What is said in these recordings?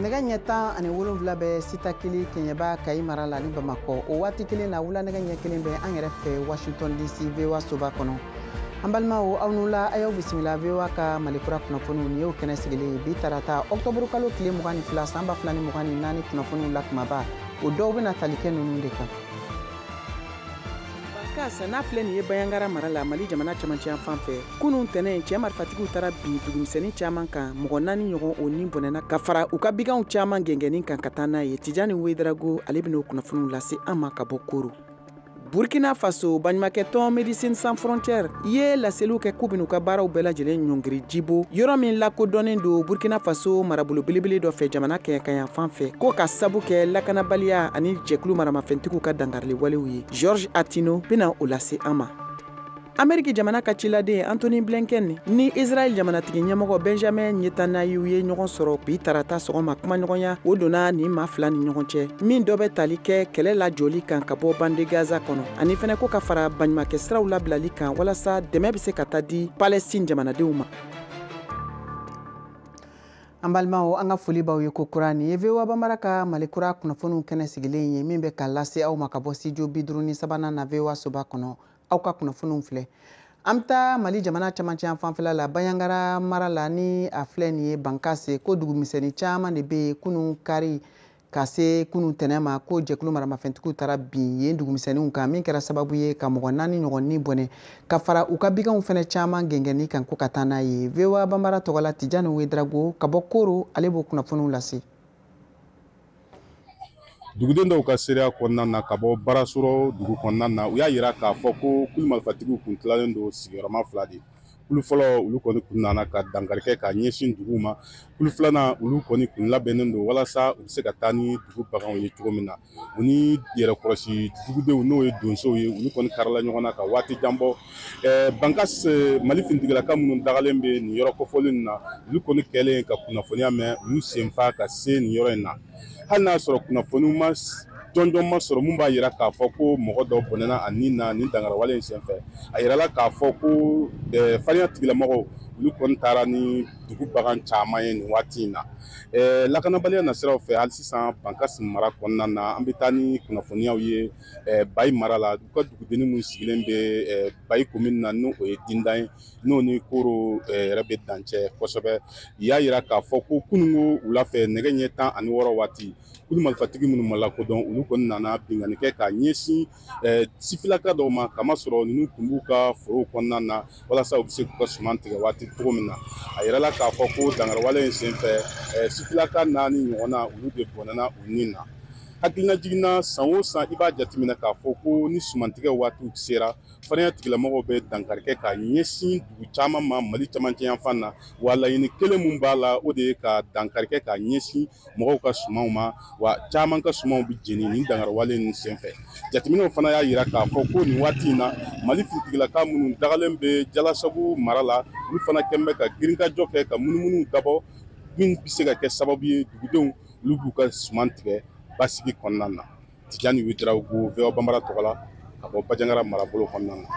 nɛgɛ ɲɛ 17 bɛ sita kili kɛɲɛba kayi mara la ni bamakɔ o waati kelen na wula nɛgɛ ɲɛ 1 bɛ an yɛrɛ fɛ washington dc VOA soba kɔnɔ an balimaw aw n'u la a y'aw bisimila VOA ka malikura kunnafoniw ni y'o kɛnɛ sigilen bi tarata octobre kalo tile 22 san 2024 kunnafoniw la kumaba o dɔw bɛna tali kɛ ninnu de kan. Bankas n'a filɛ nin ye Bayangara mara la Mali jamana cɛmancɛ yan fan fɛ kunun tɛnɛn cɛ marifatigiw taara bin dugumisɛnnin caman kan mɔgɔ 4 ɲɔgɔn o ni bɔnɛna ka fara u ka biganw caman gɛngɛnnin kan ka taa n'a ye Tijani Wederago ale bɛn'o kunnafoniw lase an ma ka bɔ Koro. Burkina Faso baɲumankɛtɔn Médecins Sans Frontières ye laseliw kɛ k'u ben'u ka baaraw bɛɛ lajɛlen ɲɔngiri Jibo yɔrɔ min lakodɔnnen don Burkina Faso marabolo belebele dɔ fɛ jamana kɛɲɛkan fan fɛ ko ka sabu kɛ lakanabaliya ani jɛkulu maramafɛntigiw ka dangarili walew ye. Georges Atino bena o lase an ma. Amérique jamana ka ciladen Anthony Blinken ni Israel jamanatigi ɲɛmɔgɔ Benjamin Netanyahu ye ɲɔgɔn sɔrɔ bi tarata sɔgɔma kumaɲɔgɔnya o donna ni maa fila ni ɲɔgɔn cɛ min dɔ bɛ tali kɛ kɛlɛ la joli kan ka bɔ bande Gaza kɔnɔ ani fɛnɛ ko ka fara baɲumankɛ siraw labilali kan walasa dɛmɛ bɛ se ka taa di Palestine jamanadenw ma. An balimaw an ka foli b'aw ye ko kura ni ye VOA Bambara ka malikura kunnafoniw kɛnɛ sigilen ye min bɛ ka lase aw ma ka bɔ studio 53 na VOA soba kɔnɔ aw ka kunnafoniw filɛ an bɛ taa Mali jamana cɛmancɛ yan fanfɛla la Bayangara mara la ni a filɛ nin ye Bankase ko dugumisɛnnin caman de bɛ kunun kari ka se kunun tɛnɛ ma ko jɛkulu maramafɛntigiw taara bin yen dugumisɛnninw kan min kɛra sababu ye ka mɔgɔ 4 ɲɔgɔn ni bɔnɛ ka fara u ka biganw fɛnɛ caman gɛngɛnni kan ko ka taa n'a ye VOA Bambara tɔgɔla Tijani Wederago ka bɔ Koro ale b'o kunnafoniw lase. Duguden dɔw ka seereya kɔnɔna na ka bɔ Barasɔrɔ dugu kɔnɔna na u y'a yira k'a fɔ ko kulu marifatigiw kun tilalen don sigiyɔrɔma 2 de. Kulu fɔlɔ olu kɔni kun nana ka dankari kɛ ka ɲɛsin duguw ma. Kulu filanan olu kɔni kun labɛnnen don walasa u bɛ se ka taa ni dugu baganw ye cogo min na. U ni yɛrɛkɔrɔsi dugudenw n'o ye donsow ye olu kɔni karila ɲɔgɔn na ka waati jan bɔ. Bankas Mali finitigilaka minnu dagalen bɛ nin yɔrɔ kɔfɔlen in na olu kɔni kɛlen ka kunnafoniya mɛn olu senfa ka se nin yɔrɔ in na. Hali n'a sɔrɔ kunnafoniw ma jɔnjɔn ma sɔrɔ mun b'a yira k'a fɔ ko mɔgɔ dɔ bɔnɛna a nin na nin dangarawale in senfɛ a yirala k'a fɔ ko farinya tigilamɔgɔw olu kɔni taara ni dugu bagan caman ye nin waati in na. Lakanabaliya nasiraw fɛ hali sisan Bankas mara kɔnɔna na an bɛ taa ni kunnafoniyaw ye Bayi mara la u ka dugudennin mun sigilen bɛ Bayi commune na n'o ye Dindan ye n'o ni Koro yɛrɛ bɛ dancɛ kosɛbɛ. U y'a yira k'a fɔ ko kununko wula fɛ nɛgɛ ɲɛ 16 waati kulu marifatigi minnu ma lakodɔn olu kɔni nana bingani kɛ ka ɲɛsin sifilaka dɔw ma kamasɔrɔ ninnu tun b'u ka forow kɔnɔna na walasa u bɛ se k'u ka suman tigɛ waati cogo min na. A yirala k'a fɔ ko dangarawale in senfɛ sifilaka 4 ɲɔgɔnna olu de bɔnɛna u nin na. Hakilina jiginna san o san i b'a jateminɛ k'a fɔ ko ni sumantigɛ waatiw sera farinya tigilamɔgɔw bɛ dankari kɛ ka ɲɛsin dugu caman ma Mali cɛmancɛ yan fan na wa laɲini kelen mun b'a la o de ye ka dankari kɛ ka ɲɛsin mɔgɔw ka sumanw ma wa caman ka sumanw bɛ jeni nin dangarawale nin senfɛ. Jateminɛw fana y'a yira k'a fɔ ko nin waati in na Mali finitigilaka minnu dagalen bɛ Jalasabu mara la olu fana kɛlen bɛ ka giringajɔ kɛ ka munumunu dabɔ min bɛ se ka kɛ sababu ye dugudenw olu b'u ka suman tigɛ basigi kɔnɔna na. Tijani Wederago VOA Bambara tɔgɔla ka bɔ Bajangara marabolo kɔnɔna na.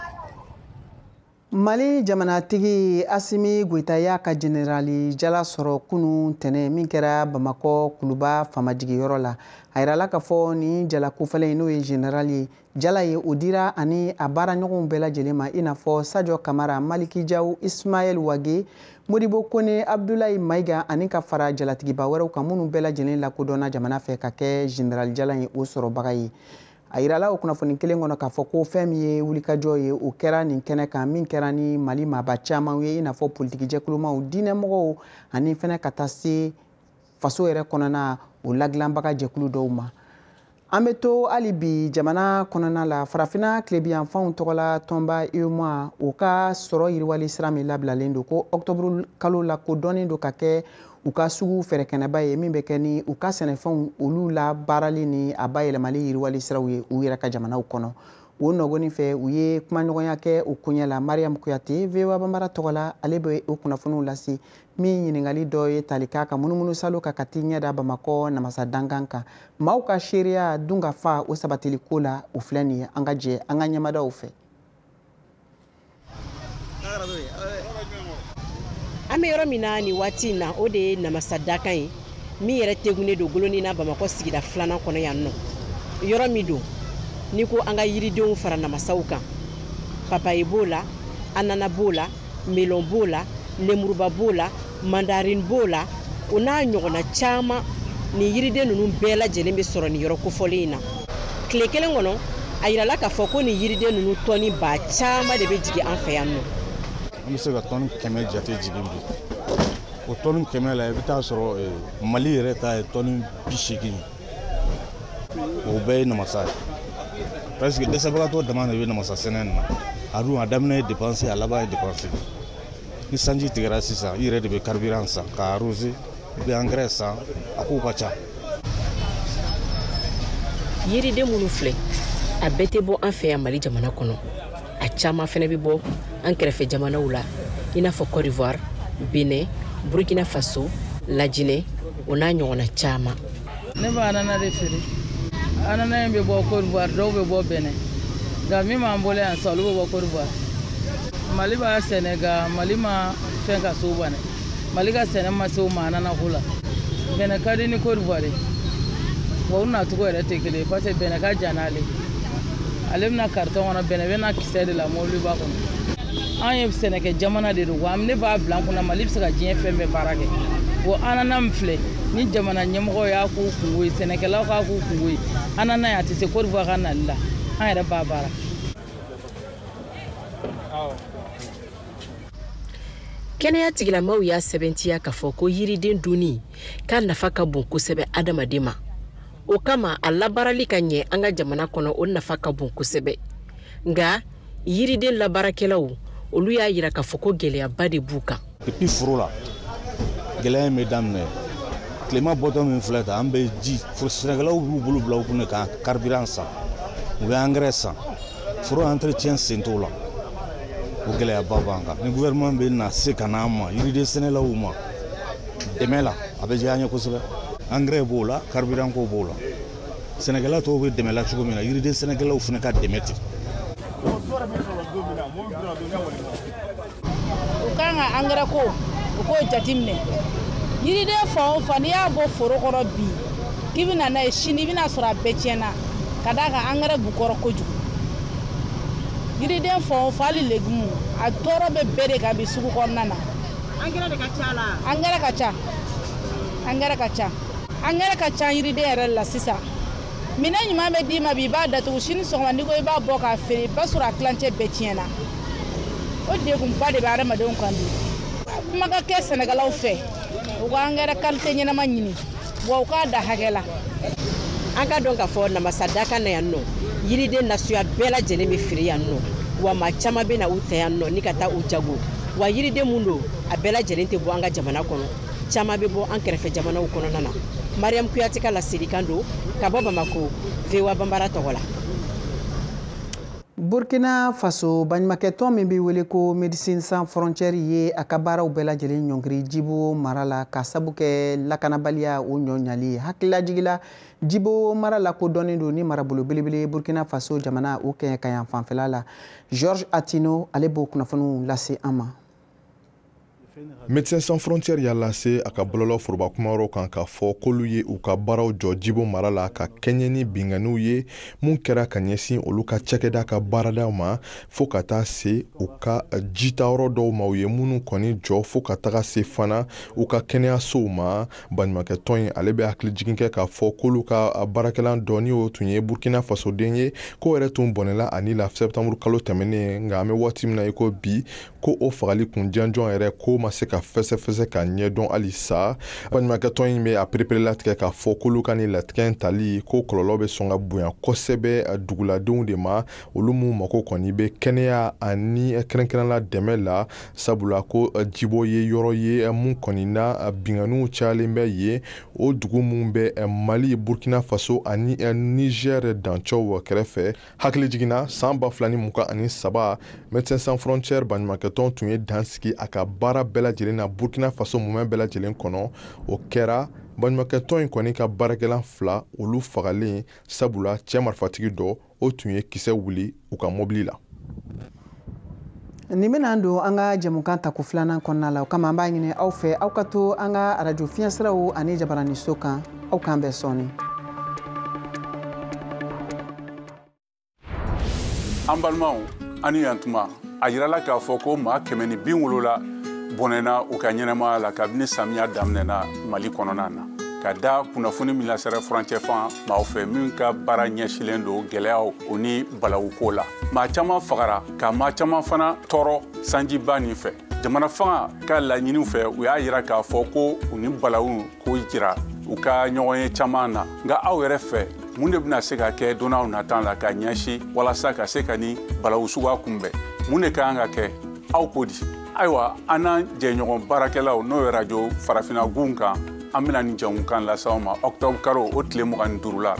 Mali jamanatigi Asimi Goita y'a ka generali jala sɔrɔ kunun tɛnɛn min kɛra Bamakɔ Kuluba famajigiyɔrɔ la. A yirala k'a fɔ ni jala kofɔlen n'o ye general ye jala ye o dira ani a baaraɲɔgɔnw bɛɛ lajɛlen ma i n'a fɔ Sadio Kamara, Maliki Jaw, Ismaël Wage, Modibo Kone, Abdoulaye Maiga ani ka fara jalatigiba wɛrɛw kan minnu bɛɛ lajɛlen lakodɔnna jamana fɛ ka kɛ general jala ye o sɔrɔbaga ye. A yirala o kunnafoni kelen kɔnɔ k'a fɔ ko fɛn min ye wulikajɔ ye o kɛra nin kɛnɛ kan min kɛra ni Mali maaba caman ye i n'a fɔ politiki jɛkulumaw, diinɛmɔgɔw ani fɛnɛ ka taa se faso yɛrɛ kɔnɔna o ladilanbaga jɛkulu dɔw ma. An bɛ to hali bi jamana kɔnɔna la farafinna tilebiyanfanw tɔgɔla Tɔnba UEMOA o ka sɔrɔ yiriwali sira min labilalen don ko octobre kalo la ko dɔnnen don ka kɛ u ka sugu fɛrɛkɛnɛba ye min bɛ kɛ ni u ka sɛnɛfɛnw olu la baarali ni a bayɛlɛmali yiriwali siraw ye u yɛrɛ ka jamanaw kɔnɔ. O nɔgɔnin fɛ u ye kumaɲɔgɔnya kɛ o koɲɛ la Mariam Kuyate VOA Bambara tɔgɔla ale bɛ o kunnafoniw lase min ɲininkali dɔ ye tali k'a ka munumunu salo kan ka t'i ɲɛda Bamakɔ namasa dankan kan. Maaw ka seereya dun ka fa o sabatili ko la o filɛ nin ye an ka jɛ an ka ɲɛmadaw fɛ. An bɛ yɔrɔ min na nin waati in na o de ye namasa dakan ye mi yɛrɛ tegune do goloni na Bamakɔ sigida filanan kɔnɔ yan nɔ yɔrɔ mi do ni ko an ka yiridenw fara namasaw kan papaye b'o la anana b'o la melon b'o la lemuruba b'o la mandarine b'o la o n'a ɲɔgɔnna caman ni yiriden ninnu bɛɛ lajɛlen bɛ sɔrɔ ni yɔrɔ kofɔlen in na tile kelen kɔnɔ a yirala k'a fɔ ko ni yiriden ninnu tɔni ba caman de bɛ jigin an fɛ yan nɔ an bɛ se ka tɔni 100 jate jigin bi o tɔni 100 la i bɛ taa sɔrɔ Mali yɛrɛ ta ye tɔni 80 o bɛɛ ye namasa ye presque dɛsɛbagatɔ dama de bɛ namasa sɛnɛ in na a dun a daminɛ ye dépense a laban ye dépense ni sanji tigɛra sisan i yɛrɛ de bɛ carburant san ka arroser i bɛ engrais san a kow ka ca yiriden minnu filɛ a bɛɛ tɛ bɔ an fɛ yan Mali jamana kɔnɔ a caman fana bɛ bɔ an kɛrɛfɛ jamanaw la i n'a fɔ Côte d'Ivoire Benin Burkina Faso Lajinɛ o n'a ɲɔgɔnna caman ne bɛ anana de feere anana in bɛ bɔ Côte d'Ivoire dɔw bɛ bɔ Benin nka min b'an bolo yan sa olu bɛ bɔ Côte d'Ivoire Mali b'a sɛnɛ nka Mali ma fɛn ka s'o ma dɛ Mali ka sɛnɛ ma se o ma anana ko la Benin ka di ni Côte d'Ivoire wa u nacogo yɛrɛ tɛ kelen parce que Benin ka jan n'ale ale bɛna carton kɔnɔ Benin bɛna kisɛ de la mobili b'a kɔnɔ an ye sɛnɛkɛ jamana de don wa ne b'a bila an kunna Mali bɛ se ka diɲɛ fɛn bɛɛ baara kɛ wa anana min filɛ ni jamana ɲɛmɔgɔ y'a k'u kungo ye sɛnɛkɛlaw k'a k'u kungo ye anana a tɛ se Côte d'Ivoire ka nali la an yɛrɛ b'a baara kɛnɛya tigilamaaw y'a sɛbɛntiya k'a fɔ ko yiriden dunni k'a nafa ka bon kosɛbɛ adamaden ma o kama a labaarali ka ɲɛ an ka jamana kɔnɔ o nafa ka bon kosɛbɛ nka yiriden labaarakɛlaw olu y'a yira k'a fɔ ko gɛlɛyaba de b'u kan depuis foro la gɛlɛya in bɛ daminɛ tilema bɔtɔ min filɛ ta an bɛ ji sɛnɛkɛlaw b'u bolo bila u kun ka carburant san u bɛ engrais san foro entretien sen t'o la o gɛlɛyaba b'an kan ni gouvernement bɛ na se ka n'an ma yiriden sɛnɛlaw ma dɛmɛ la a bɛ diya an ye kosɛbɛ engrais b'o la carburant ko b'o la sɛnɛkɛla tɔw bɛ dɛmɛ la cogo min na yiriden sɛnɛkɛlaw fana ka dɛmɛ ten u kan ka engrais ko u k'o jateminɛ yiriden fan o fan n'i y'a bɔ foro kɔrɔ bi k'i bɛ na n'a ye sini i bɛna sɔrɔ a bɛɛ tiɲɛna ka d'a kan engrais b'u kɔrɔ kojugu yiriden fan o fan hali légume a tɔɔrɔ bɛ bɛɛ de kan bi sugu kɔnɔna na engrais de ka ca la engrais ka ca engrais ka ca engrais ka ca yiriden yɛrɛ la sisan minɛn ɲuman bɛ d'i ma bi i b'a datugu sini sɔgɔma n'i ko i b'a bɔ k'a feere i b'a sɔrɔ a tilancɛ bɛɛ tiɲɛna o degunba de bɛ adamadenw kan bi kuma ka kɛ sɛnɛkɛlaw fɛ u ka engrais qualité ɲɛnama ɲini wa u k'a da hakɛ la an ka dɔn k'a fɔ namasadaka na yan nɔ yiriden nasuya bɛɛ lajɛlen bɛ feere yan nɔ wa maa caman bɛ na u ta yan nɔ ni ka taa u jago wa yiriden mun don a bɛɛ lajɛlen tɛ bɔ an ka jamana kɔnɔ caman bɛ bɔ an kɛrɛfɛ jamanaw kɔnɔna na Mariam Kuyate ka laselikan don ka bɔ Bamako VOA Bambara tɔgɔ la Burkina Faso baɲumankɛtɔn min bɛ wele ko Médecins Sans Frontières ye a ka baaraw bɛɛ lajɛlen ɲɔngiri Djibo mara la ka sabu kɛ lakanabaliya o ɲɔɲali hakililajigila Djibo mara la kodɔnnen don ni marabolo belebele Burkina Faso jamana o kɛɲɛ ka yan fanfɛla la Georges Atino ale b'o kunnafoniw lase an ma Médecins Sans Frontières y'a lase a ka bɔlɔlɔ foroba kumayɔrɔ kan k'a fɔ k'olu ye u ka baaraw jɔ Djibo mara la ka kɛɲɛ ni binganiw ye mun kɛra ka ɲɛsin olu ka cakɛda ka baaradaw ma fo ka taa se u ka jitayɔrɔ dɔw ma u ye minnu kɔni jɔ fo ka taga se fana u ka kɛnɛyasow ma baɲumankɛtɔn in ale bɛ hakilijigin kɛ k'a fɔ k'olu ka baarakɛlan dɔ ni o tun ye Burkina Faso den ye ko yɛrɛ tun bɔnɛla ani la septembre kalo tɛmɛnen nka an bɛ waati min na i ko bi ko o fagali kun janjɔn yɛrɛ ko ma se ka fɛsɛfɛsɛ ka ɲɛdɔn hali sa baɲumankɛtɔn in bɛ a perepere latigɛ k'a fɔ k'olu ka ni latigɛ in tali ko kɔlɔlɔ bɛ sɔn ka bonya kosɛbɛ duguladenw de ma olu mun mako kɔni bɛ kɛnɛya ani kɛrɛnkɛrɛnla dɛmɛ la sabula ko Djibo ye yɔrɔ ye mun kɔni na binganiw cayalen bɛ yen o dugu mun bɛ Mali Burkina Faso ani Niger dancɛw kɛrɛfɛ hakili jiginna san 2023 Médecins Sans Frontières baɲumankɛtɔn tun ye dan sigi a ka baara bɛɛ lajɛlen na Burkina Faso mumɛ bɛɛ lajɛlen kɔnɔ o kɛra baɲumankɛtɔn in kɔni ka baarakɛlan 2 olu fagalen sabula cɛ marifatigi dɔ o tun ye kisɛ wuli u ka mobili la Ni bena don an ka jɛmukan ta ko filanan kɔnɔna la o kama an b'a ɲini aw fɛ aw ka to an ka radio fiɲɛsiraw ani Jabaranin so kan aw kan bɛɛ sɔɔni. An balimaw ani yantuma a yirala k'a fɔ ko maa 170 bɔnɛna u ka ɲɛnɛmaya la kabini samiya daminɛna Mali kɔnɔna na ka da kunnafoni min lasɛrɛ furancɛ fan maaw fɛ min ka baara ɲɛsilen don gɛlɛyaw o ni balawuko la. Maa caman fagara ka maa caman fana tɔɔrɔ sanjiba nin fɛ. Jamana fanga ka laɲiniw fɛ u y'a yira k'a fɔ ko u ni balawu ko jira u ka ɲɔgɔn ye caman na. Nka aw yɛrɛ fɛ mun de bɛna se ka kɛ don n'aw natan la ka ɲɛsin walasa ka se ka ni balawu suguya kunbɛn? Mun de ka kan ka kɛ? Aw ko di? Ayiwa, an n'an jɛɲɔgɔn baarakɛlaw n'o ye radio Farafina gun kan an bɛna nin jɛmukan lase aw ma octobre kalo o tile 25 la.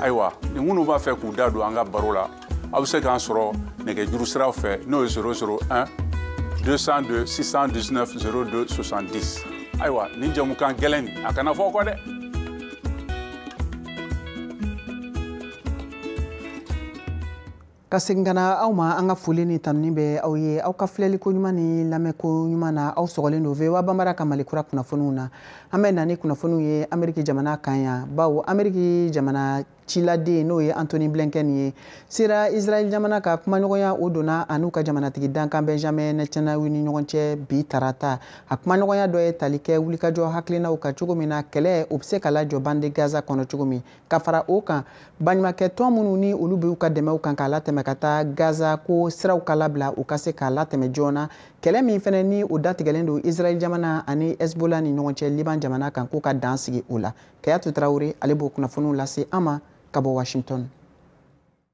Ayiwa, ni minnu b'a fɛ k'u da don an ka baro la aw bɛ se k'an sɔrɔ nɛgɛjuru siraw fɛ n'o ye 001 202 619 02 70. Ayiwa, nin jɛmukan gɛlɛn nin a kana fɔ kɔ dɛ. Ka segin kana aw ma an ka foli ni tanuni bɛ aw ye aw ka filɛli ko ɲuman ni lamɛn ko ɲuman na aw sɔgɔlen don VOA Banbara ka Malikura kunnafoniw na. An bɛ na ni kunnafoniw ye Ameriki jamana kan yan bawo Ameriki jamana ciladen n'o ye Anthony Blinken ye sera Israel jamana ka kumaɲɔgɔnya o donna a n'u ka jamanatigi dankan Benjamin Netanyahu ni ɲɔgɔn cɛ bi tarata. A kumaɲɔgɔnya dɔ ye tali kɛ wulikajɔ hakilinaw ka cogo min na kɛlɛ o bɛ se ka lajɔ bande Gaza kɔnɔ cogo min ka fara o kan baɲumankɛ tɔn minnu ni olu bɛ u ka dɛmɛw kan k'a latɛmɛ ka taa Gaza ko siraw ka labila u ka se k'a latɛmɛ joona kɛlɛ min fana ni o datigɛlen don Israel jamana ani Hezbollah ni ɲɔgɔn cɛ Liban jamana kan k'u ka dan sigi o la. Kayatu Traore ale b'o kunnafoniw lase an ma ka bɔ Washington.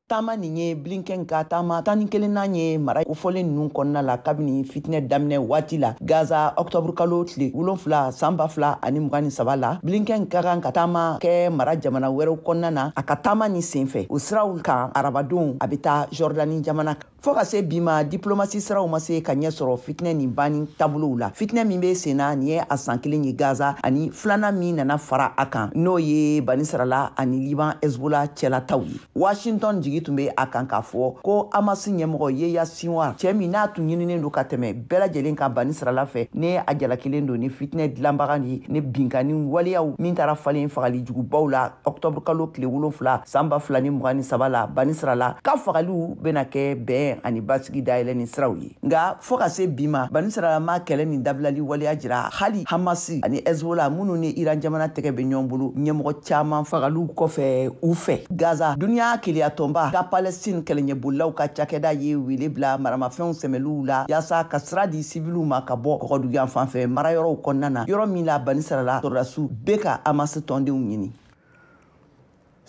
Taama nin ye Blinken ka taama 11 ye mara kofɔlen ninnu kɔnɔna la kabini fitinɛ daminɛ waati la Gaza octobre kalo tile 7 san 2023 la Blinken ka kan ka taama kɛ mara jamana wɛrɛw kɔnɔna na a ka taama ni senfɛ o siraw kan arabadenw a bɛ taa Jordani jamana kan fo ka se bi ma diplomasi siraw ma se ka ɲɛ sɔrɔ fitinɛ nin banni taabolow la fitinɛ min bɛ senna nin ye a san 1 ye Gaza ani filanan min nana fara a kan n'o ye bani sarala ani Liban Hezbollah cɛlataw ye Washington jigi tun bɛ a kan k'a fɔ ko Hamas ɲɛmɔgɔ Yahya Sinwar cɛ min n'a tun ɲininen don ka tɛmɛ bɛɛ lajɛlen ka bani sarala fɛ ne a jalakilen don ni fitinɛ dilanbaga ni ne binkani waleyaw min taara falen fagali jugubaw la octobre kalo tile 7 san 2023 la bani sarala ka fagaliw bɛna kɛ bɛn ani basigi dayɛlɛ ni siraw ye nka fo ka se bi ma bani sarala ma kɛlɛ ni dabilali waleya jira hali Hamas ani Hezbollah minnu ni Iran jamana tɛgɛ bɛ ɲɔgɔn bolo ɲɛmɔgɔ caman fagaliw kɔfɛ u fɛ Gaza duniya keleya tɔnba ka Palestine kɛlɛɲɛbolilaw ka cakɛda ye wele bila maramafɛnw sɛmɛliw la yaasa ka sira di sibiliw ma ka bɔ kɔgɔduguyan fanfɛ mara yɔrɔw kɔnɔna na yɔrɔ min la bani sarala sɔrɔdasiw bɛ ka Hamas tɔndenw ɲini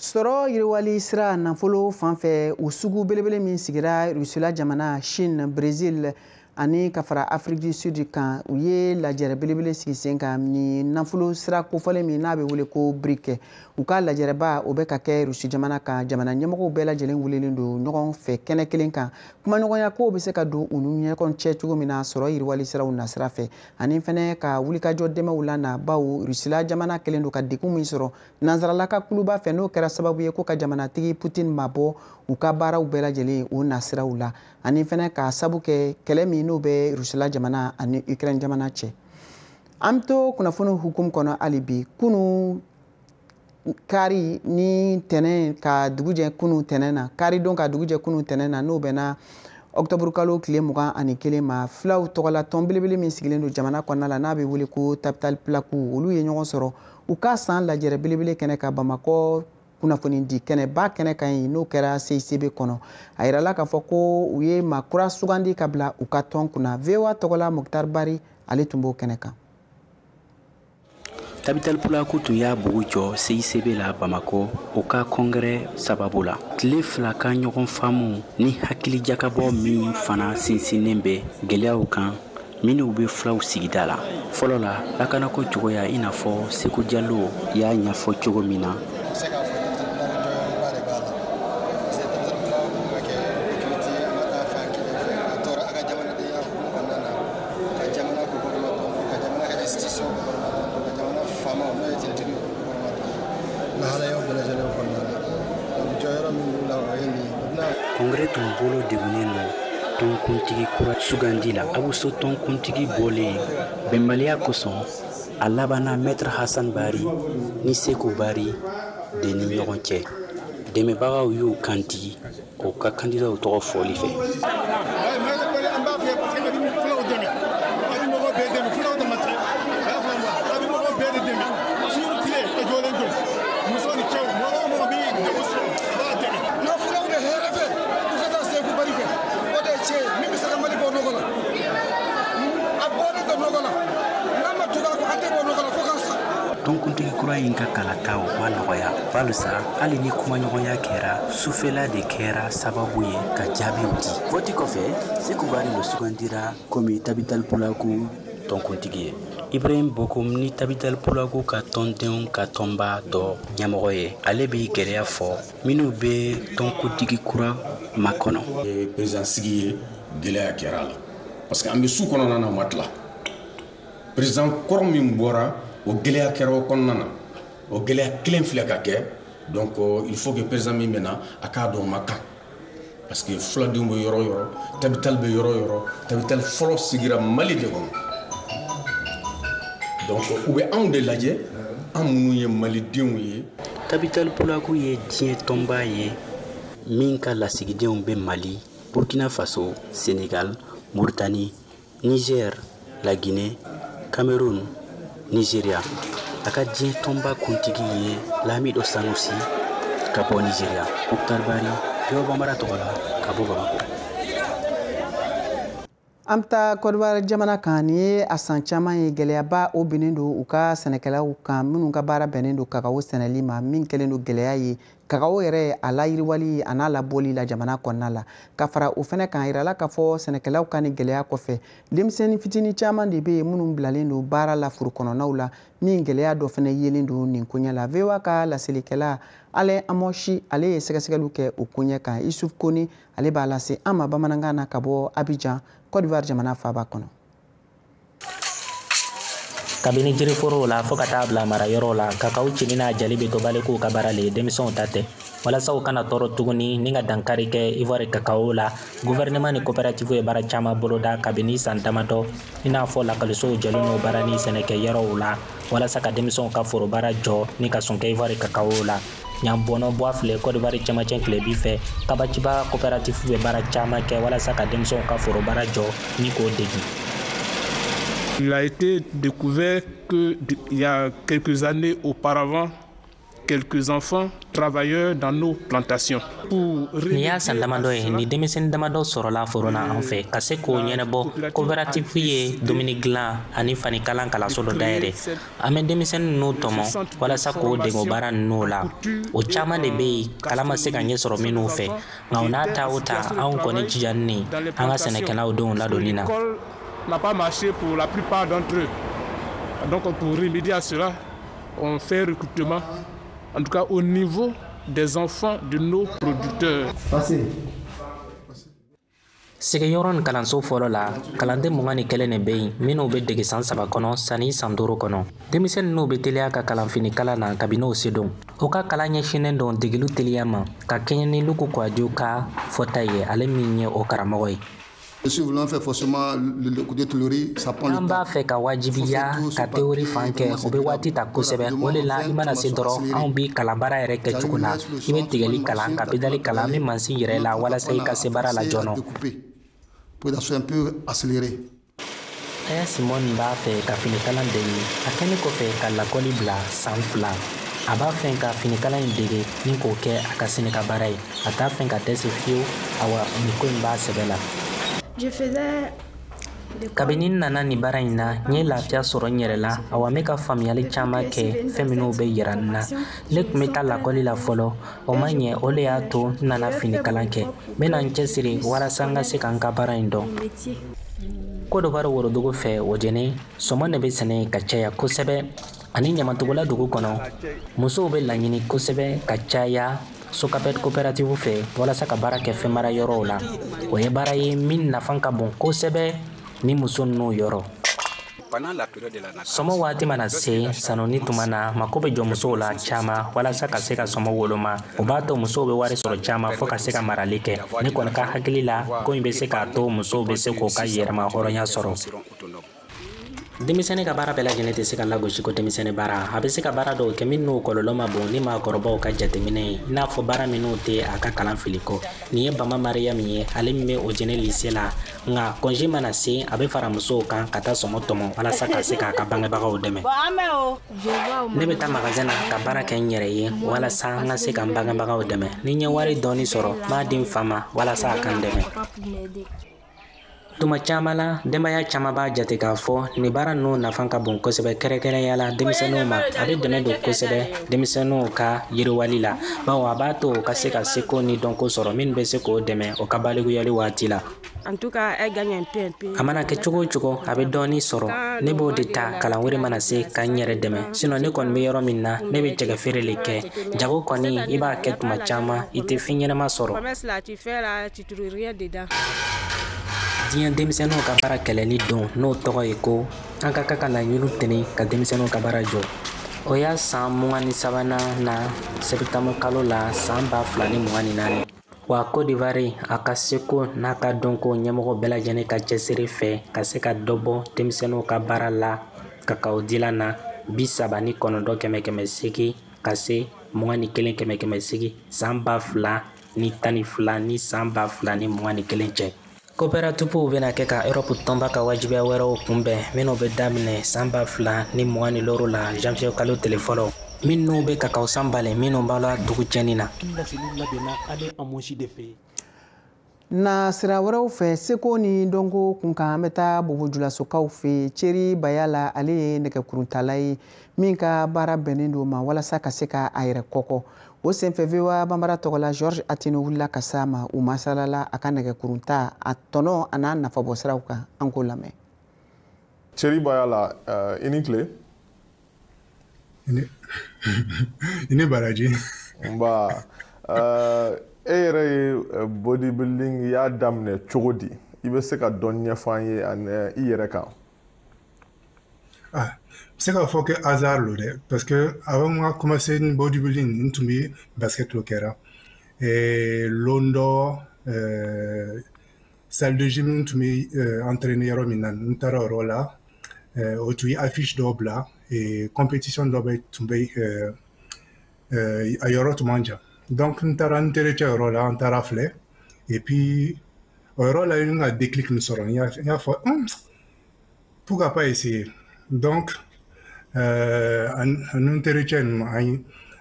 sɔrɔ yiriwali sira nafolo fanfɛ o sugu belebele min sigira Rusila jamana Chine Brésil ani ka fara Afrique du Sud kan u ye lajɛrɛ belebele sigi sen kan ni nafolo sira kofɔlen min n'a bɛ wele ko BRIC u ka lajɛrɛba o bɛ ka kɛ Rusi jamana kan jamana ɲɛmɔgɔw bɛɛ lajɛlen welelen don ɲɔgɔn fɛ kɛnɛ kelen kan kumaɲɔgɔnya ko bɛ se ka don u ni ɲɔgɔn cɛ cogo min na sɔrɔ yiriwali siraw nasira fɛ ani fɛnɛ ka wulikajɔ dɛmɛw la na bawo Rusila jamana kelen don ka degun min sɔrɔ nanzaralaka kuluba fɛ n'o kɛra sababu ye ko ka jamanatigi Putin mabɔ u ka baaraw bɛɛ lajɛlen o nasiraw la ani fɛnɛ ka sabu kɛ kɛlɛ min n'o bɛ Rusila jamana ani Ukraine jamana cɛ an bɛ to kunnafoni hukumu kɔnɔ hali bi kunu kari ni tɛnɛn ka dugujɛ kunu tɛnɛn na kari don ka dugujɛ kunu tɛnɛn na n'o bɛnna octobre kalo tile 21 ma filaw tɔgɔla tɔn belebele min sigilen don jamana kɔnɔna la n'a bɛ wele ko Capital Plaque olu ye ɲɔgɔn sɔrɔ u ka san lajɛrɛ belebele kɛnɛ ka Bamakɔ kunnafoni di kɛnɛba kɛnɛ kan ye n'o kɛra CICB kɔnɔ a yirala k'a fɔ ko u ye maa kura sugandi ka bila u ka tɔn kunna VOA tɔgɔla Muktar Bari ale tun b'o kɛnɛ kan Capital Plaque tun y'a bugu jɔ CICB la Bamakɔ o ka kɔngrɛ sababu la tile 2 ka ɲɔgɔn faamu ni hakilijakabɔ min fana sinsinnen bɛ gɛlɛyaw kan minnu bɛ filaw sigida la fɔlɔ la lakanako cogoya i n'a fɔ Seku Jalo y'a ɲɛfɔ cogo min na kɔngɛrɛ tun bolo degunnen don tɔnkuntigi kura sugandi la abuso tɔnkuntigi bɔlen bɛnbaliya kosɔn a labanna maître Hassan Bari ni Seku Bari de ni ɲɔgɔn cɛ dɛmɛbagaw y'u kanti o ka kandidaw tɔgɔ fɔli fɛ. Tɔnkuntigi kura in ka kalataw ma nɔgɔya balisa hali ni kumaɲɔgɔnya kɛra sufɛla de kɛra sababu ye ka jaabiw di. Vote kɔfɛ Seku Bari lo sugandira komi Tabital Pulaku tɔnkuntigi ye. Ibrahim Bokoum ni Tabital Pulaku ka tɔndenw ka tɔnba dɔ ɲɛmɔgɔ ye. Ale bɛ gɛlɛya fɔ minnu bɛ tɔnkuntigi kura makɔnɔ. Président sigi ye gɛlɛya kɛra la parce que an bɛ su kɔnɔna na ma tila. Président kɔrɔ min bɔra o gɛlɛya kɛra o kɔnɔna na o gɛlɛya kelen filɛ ka kɛ donc il faut que président min bɛna a k'a dɔn ma kan parce que fuladenw bɛ yɔrɔ yɔrɔ Tabital bɛ yɔrɔ yɔrɔ Tabital fɔlɔ sigira Mali de kɔnɔ donc u bɛ anw de lajɛ an minnu ye Malidenw ye. Tabital Pulaku ye diɲɛ tɔnba ye min ka lasigidenw bɛ Mali, Burkina Faso, Sénégal, Mauritanie, Niger, la Guinée, Cameroun, Nigeria. A ka diɲɛ tɔnba kuntigi ye Lamido Sanusi ka bɔ Nigeria. Muktar Bari, Yɔrɔ Banbara tɔgɔ la ka bɔ Bamako. An bɛ taa Côte d'Ivoire jamana kan ni ye a san caman ye gɛlɛyaba o binnen don u ka sɛnɛkɛlaw kan minnu ka baara bɛnnen don kakao sɛnɛli ma min kɛlen don gɛlɛya ye kakao yɛrɛ a layiriwali a n'a labɔli la jamana kɔnɔna la ka fara o fɛnɛ kan yirala k'a fɔ sɛnɛkɛlaw ka ni gɛlɛya kɔfɛ denmisɛnnin fitinin caman de bɛ yen minnu bilalen don baara la furu kɔnɔnaw la min gɛlɛya dɔ fɛnɛ yelen don nin koɲɛ la VOA ka laselikɛla Ale Amoshi ale ye sɛgɛsɛgɛliw kɛ o koɲɛ kan Isuf Koni ale b'a lase an ma bamanankan na ka bɔ Abidjan Côte d'Ivoire jamana faaba kɔnɔ. Kabini jiriforow la fo ka taa bila marayɔrɔw la kakao cini n'a jali bɛ to balikuw ka baara le denmisɛnw ta tɛ walasa u kana tɔɔrɔ tuguni ni ka dankari kɛ Ivoire kakao la gouvernement ni coopérative ye baara caman boloda kabini san damadɔ i n'a fɔ lakalisow jɛlen n'o baara ni sɛnɛkɛyɔrɔw la walasa ka denmisɛnw ka foro baara jɔ ni ka sɔn kɛ Ivoire kakao la ɲanbɔnɔ bɔ filɛ Côte d'Ivoire cɛmancɛ tilebi fɛ kabaciba coopérative bɛ baara caman kɛ walasa ka denmisɛnw ka foro baara jɔ ni k'o degi. Il a été découvert qu'il y a quelques années auparavant, quelques enfants travailleurs dans nos plantations. Ni y'a san damadɔ ye ni denmisɛnnin damadɔ sɔrɔla foro la an fɛ ka se k'o ɲɛnabɔ coopérative ye dumuni dilan ani fanikalan kalanso dɔ dayɛlɛ an bɛ denmisɛnnin ninnu tɔmɔ walasa k'o dege o baara ninnu la o caman de bɛ yen kalan ma se ka ɲɛ sɔrɔ minnu fɛ nka o n'a ta o ta anw kɔni jijani an ka sɛnɛkɛlaw denw ladonni na. N'a pas marché pour la plupart d'entre eux. Donc pour remédier à cela, on fait recrutement, en tout cas au niveau des enfants de nos producteurs. Sigiyɔrɔ ni kalanso fɔlɔ la kalanden 21 de bɛ yen minnu bɛ dege san 3 kɔnɔ sani san 5 kɔnɔ denmisɛnnin ninnu bɛ teliya ka kalanfini kalan na kabini o se don u ka kalan ɲɛsinnen don degelu teliya ma ka kɛɲɛ ni Luku Kouadio ka fɔta ye ale min ye o karamɔgɔ ye. An b'a fɛ ka wajibiya ka teori fan kɛ o bɛ waati ta kosɛbɛ o de la i mana se dɔrɔn anw bi kalanbaara yɛrɛ kɛcogo la i bɛ tigɛli kalan ka pedali kalan min mansin yɛrɛ la walasa i ka se baara la joona. Aya Simon b'a fɛ ka finikalan dege a kɛlen kɔfɛ ka lakɔli bila san 2 a b'a fɛ ka finikalan in dege ni k'o kɛ a ka sini ka baara ye a t'a fɛ ka dɛsɛ fiyewu awa nin ko in b'a sɛbɛ la. Kabini nana ni baara in na n ye lafiya sɔrɔ n yɛrɛ la awa n bɛ ka faamuyali caman kɛ fɛn minnu bɛ yira n na ne tun bɛ taa lakɔli la fɔlɔ o ma ɲɛ o de y'a to n nana finikalan kɛ n bɛna n cɛsiri walasa n ka se ka n ka baara in dɔn. Côte d'Ivoire worodugu fɛ o jɛni sɔmɔ de bɛ sɛnɛ ka caya kosɛbɛ ani ɲamatogola dugu kɔnɔ musow bɛ laɲini kosɛbɛ ka caya Sokapet coopérative fɛ walasa ka baara kɛ fɛn mara yɔrɔw la o ye baara ye min nafa ka bon kosɛbɛ ni muso ninnu yɔrɔ. Somo waati mana se sanoni tumana mako be jɔ musow la caman walasa ka se ka sɔmɔ woloma o b'a to musow be wari sɔrɔ caman fɔɔ ka se ka marali kɛ ne kɔni ka hakili la ko in be se k'a to musow be se k'o ka yɛrɛma hɔrɔnya sɔrɔ. Denmisɛnnin ka baara bɛɛ lajɛlen tɛ se ka lagosi ko denmisɛnnin baara a bɛ se ka baara dɔw kɛ min n'o kɔlɔlɔ ma bon ni maakɔrɔbaw ka jateminɛ ye i n'a fɔ baara minnu tɛ a ka kalan fili kɔ nin ye Bama Mariam ye ale min bɛ o jɛnɛ lycée la nka congé mana se a bɛ fara musow kan ka taa sɔmɔ tɔmɔ walasa ka se k'a ka bangebagaw dɛmɛ. Ne bɛ taa magasin na ka baara kɛ n yɛrɛ ye walasa n ka se ka n bangebagaw dɛmɛ ni n ye wari dɔɔni sɔrɔ n b'a di n fa ma walasa a ka n dɛmɛ. Tuma caman la denbaya caman b'a jate k'a fɔ nin baara ninnu nafa ka bon kosɛbɛ kɛrɛnkɛrɛnnenya la denmisɛnninw ma a bɛ dɛmɛ don kosɛbɛ denmisɛnninw ka yiriwali la bawo a b'a to u ka se ka seko ni dɔnko sɔrɔ min bɛ se k'o dɛmɛ o ka balikuyali waati la. A mana kɛ cogo o cogo a bɛ dɔɔni sɔrɔ ne b'o de ta kalan wɛrɛ mana se ka n yɛrɛ dɛmɛ sinon ne kɔni bɛ yɔrɔ min na ne bɛ jɛgɛ feere le kɛ jago kɔni i b'a kɛ tuma caman i tɛ fɛn ɲɛnama sɔrɔ. Diɲɛ denmisɛnninw ka baara kɛlɛli don n'o tɔgɔ ye ko an ka ka laɲiniw tɛni ka denmisɛnninw ka baara jɔ o y'a san 23nan na septembre kalo la san 2024 wa Côte d'Ivoire a ka seko n'a ka dɔnko ɲɛmɔgɔ bɛɛ lajɛlen ka cɛsiri fɛ ka se ka dɔ bɔ denmisɛnninw ka baara la kakao dilan na 39,8 ka se 21,8 san 2012 ni san 2021 cɛ. Coopératives bɛna kɛ ka Europe tɔnba ka wajibiya wɛrɛw kunbɛn minnu bɛ daminɛ san 2026 la janvier kalo tile fɔlɔ minnu bɛ kakao san balen minnu b'a la dugu cɛnni na. Na sira wɛrɛw fɛ seko ni dɔnko kunkan an bɛ taa Bobojulasokaw fɛ Ceri Bayala ale ye nɛgɛkuruntala ye min ka baara bɛnnen don ma walasa ka se ka a yɛrɛ kɔkɔ o senfɛ VOA Bambara tɔgɔla George Atino wulila ka s'a ma u masalala a ka nɛgɛkurunta a tɔnɔ a n'a nafabɔsiraw kan an k'o lamɛn. Ceri Bayala i ni tile. I ni baraji. Nba e yɛrɛ ye bodybuilding y'a daminɛ cogo di i bɛ se ka dɔn ɲɛfɔ an ye ani i yɛrɛ kan. C'est qu'il faut que hasard le parce que avant moi commencer une bodybuilding n tun bɛ basket lo kɛra Londo salle de gym n tun bɛ entraîner yɔrɔ min na n taara yɔrɔ la o tun ye affiche dɔ bila compétition dɔ bɛ tun bɛ a yɔrɔ tun man jan donc n taara n terikɛ yɔrɔ la n taara filɛ et puis o yɔrɔ la n ka déclic min sɔrɔ n y'a fɔ pourquoi pas essayer donc en terikɛ ninnu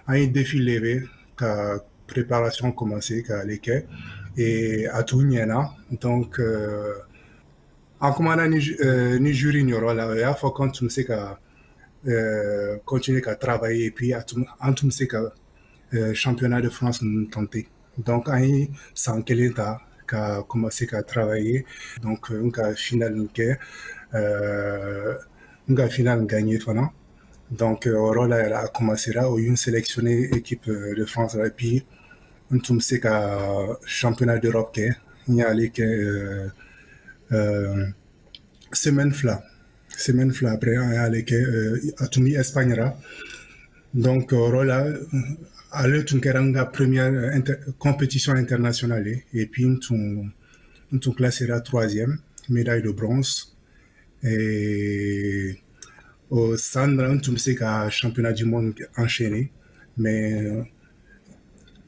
an ye défi levé ka préparation commencer ka ale kɛ et a tun ɲɛna donc an kumana ni jury ni yɔrɔ la o y'a fɔ k'an tun bɛ se ka continuer ka travailler et puis an tun bɛ se ka championnat de France ninnu tenter donc an ye san kelen ta ka commencer ka travailler donc n ka finale kɛ n ka finale gagné fana donc o yɔrɔ la yɛrɛ a commencera o y'u sélectionné équipe de France et puis n tun bɛ se ka championnat d'Europe kɛ n y'ale kɛ semaine fila après an y'ale kɛ a tun bɛ Espagne ra donc o yɔrɔ la ale tun kɛra n ka première compétition internationale ye et puis n tun classera 3e médaille de bronze et au Sandra n tun bɛ se ka championnat du monde enchaîné mais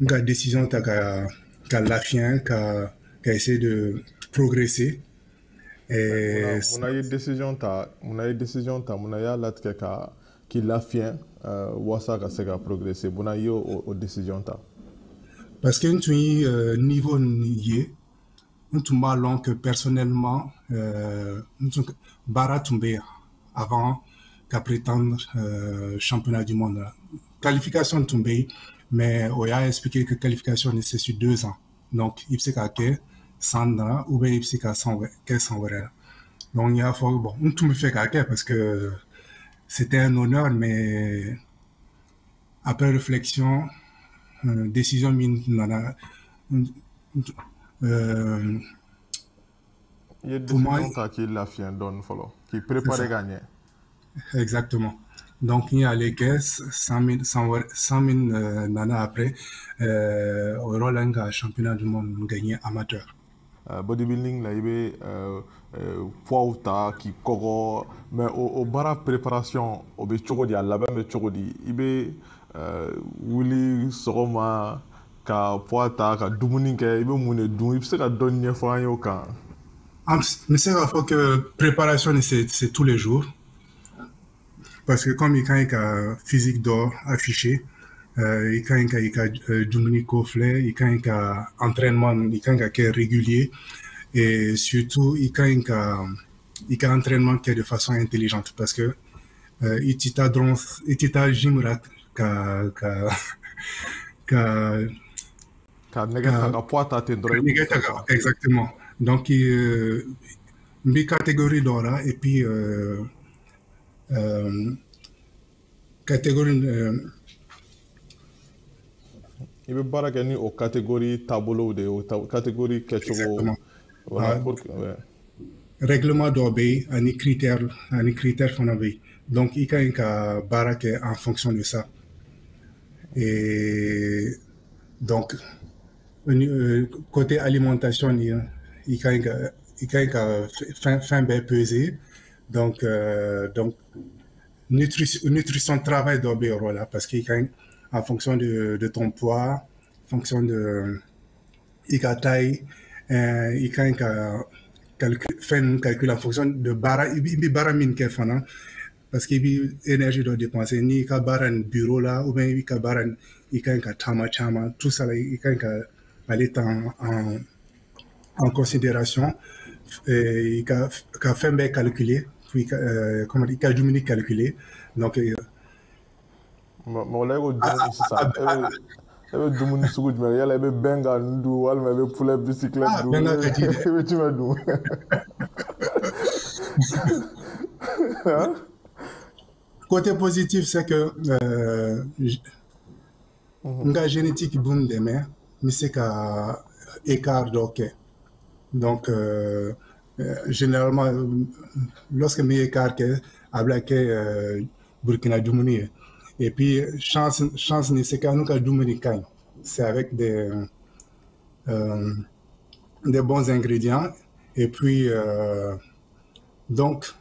n ka décision ta ka lafiɲɛ ka essayer de progresser. Mun ye décision ta mun y'a latigɛ k'i lafiɲɛ wasa ka se ka progresser mun ye o décision ta. Parce que n tun ye niveau ye n tun b'a lɔn que personnellement baara tun bɛ yan avant ka prétendre championnat du monde la qualification tun bɛ yen mais o y'a expliqué que qualification nécessite 2 ans donc i bɛ se k'a kɛ san na ou bien i bɛ se k'a kɛ san wɛrɛ la donc n y'a fɔ bon n tun bɛ fɛ k'a kɛ parce que c'était un honneur mais après réflexion décision min nana i ye décision ta k'i lafiɲɛ dɔɔni fɔlɔ k'i préparer ka ɲɛ. Exactement. Donc, il y a les caisses, 100 000 nana après, au Roland championnat du monde gagné amateur. Bodybuilding, là, il y a poids ta qui corro, mais au bara préparation, au béchogodi, à la bas béchogodi, il y a Willy Soroma, ka poids ta, ka dumuninke, il y a moune dum, il y a donné fois un yoka. Mais c'est la fois que préparation, c'est tous les jours. Parce que comme il y a physique d'or affiché, il y a Dominique Cofflet, il y a entraînement, il y a régulier, et surtout il y a entraînement qui est de façon intelligente parce que il y a gym exactement. Donc une catégorie d'or et puis catégorie il veut pas gagner aux catégories tableau de catégorie quelque chose voilà règlement d'obéi à des critères fondés donc il y a un baraque en fonction de ça et donc côté alimentation il y a fin bien pesé donc nutrition travail d'obéi là parce qu'il y a en fonction de ton poids, en fonction de ta taille, il y a un calcul en fonction de baramine qu'il faut, parce qu'il y a énergie de dépenser, ni il y a un bureau là, ou bien il y a un chama, tout ça, il y a aller en considération, il y a fait bien calculer, puis comment il y a diminué calculer, donc mais là il y a dumuni sugu jumɛn yala i bɛ benga ndu walima i bɛ poulet bicyclette dun i bɛ jumɛn dun côté positif c'est que nga génétique boum demain mais c'est qu'à écart d'ok donc généralement lorsque mes écart que ablaqué Burkina Dumuni et puis chance c'est qu'à nous Dumuni c'est avec des bons ingrédients et puis donc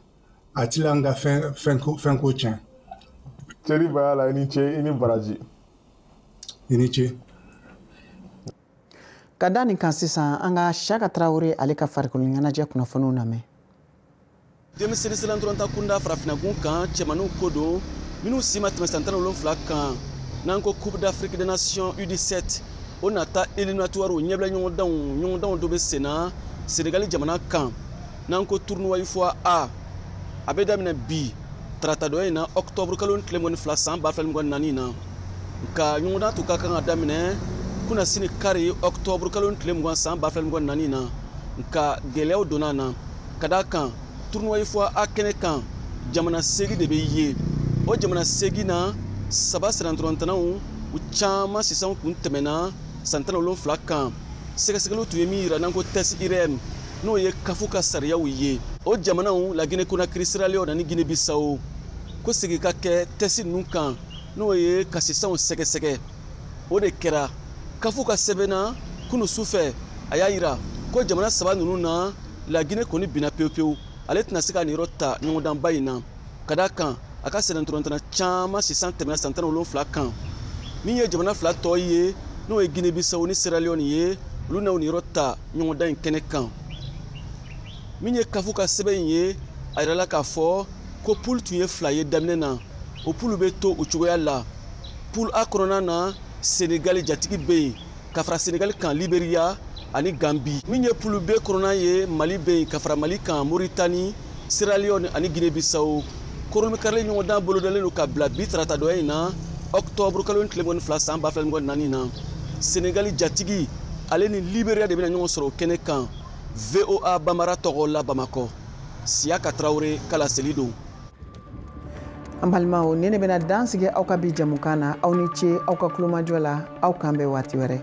à Tilanga fin coaching Thierry Bayala ini baraji iniche ka da nin kan sisan an ka Siyaka Tarawele ale ka farikolo ɲɛnajɛ kunnafoniw lamɛn. Denmisɛnnin silantoranta kunda farafinagun kan cɛmaninw ko don minnu si ma tɛmɛ san 17 kan n'an ko Coupe d'Afrique des Nations U17 o nata éliminatoire ɲɛbila ɲɔgɔndanw dɔ bɛ sen na Senegali jamana kan n'an ko tournoi UFOA A a bɛ daminɛ bi tarata dɔ in na octobre kalo tile 12 san 2024 na nka ɲɔgɔndan tun ka kan ka daminɛ kuna sini kari octobre kalo tile 20 san 2024 na nka gɛlɛyaw donna na ka da kan tournoi UFOA A kɛnɛ kan jamana segi de bɛ ye o jamana segi na saba sirantorantanaw u caman sisan kun tɛmɛna san 17 kan sɛgɛsɛgɛliw tun ye min yira n'an ko test IRM n'o ye kafu ka sariyaw ye o jamanaw la Guinée Conakry Sierra Leone ani Guinée Bissau ko segi ka kɛ test ninnu kan n'o ye ka sisanw sɛgɛsɛgɛ o de kɛra kafu ka sɛbɛnna kunu sufɛ a y'a yira ko jamana saba ninnu na la Guinée kɔni binna pewu ale tɛna se ka nin yɔrɔ ta ɲɔgɔndanba in na ka da kan a ka sɛnɛntorantana caman sisan tɛmɛna san 17 kan min ye jamana fila tɔ ye n'o ye Guinée Bissau ni Sierra Leone ye olu n'aw nin yɔrɔ ta ɲɔgɔndan in kɛnɛ kan min ye kafu ka sɛbɛn in ye a yirala k'a fɔ ko poule tun ye fila ye daminɛ na o poule bɛ to o cogoya la poule A kɔnɔna na Senegali jatigi bɛ yen ka fara Senegali kan Libéria ani Gambie min ye poule B kɔnɔna ye Mali bɛ yen ka fara Mali kan Mauritanie Sierra Leone ani Guinée Bissau korome karili ɲɔgɔndan bolodalen don ka bila bi tarata dɔ in na octobre kalo tile 12 san 2024 na Senegali jatigi ale ni Libéria de bɛna ɲɔgɔn sɔrɔ o kɛnɛ kan VOA Bambara tɔgɔ la Bamakɔ Siyaka Tarawele kala seli don an balimaw ni ne bɛna dan sigi aw ka bi jamukan na aw ni ce aw ka kulomajɔ la aw kan bɛn waati wɛrɛ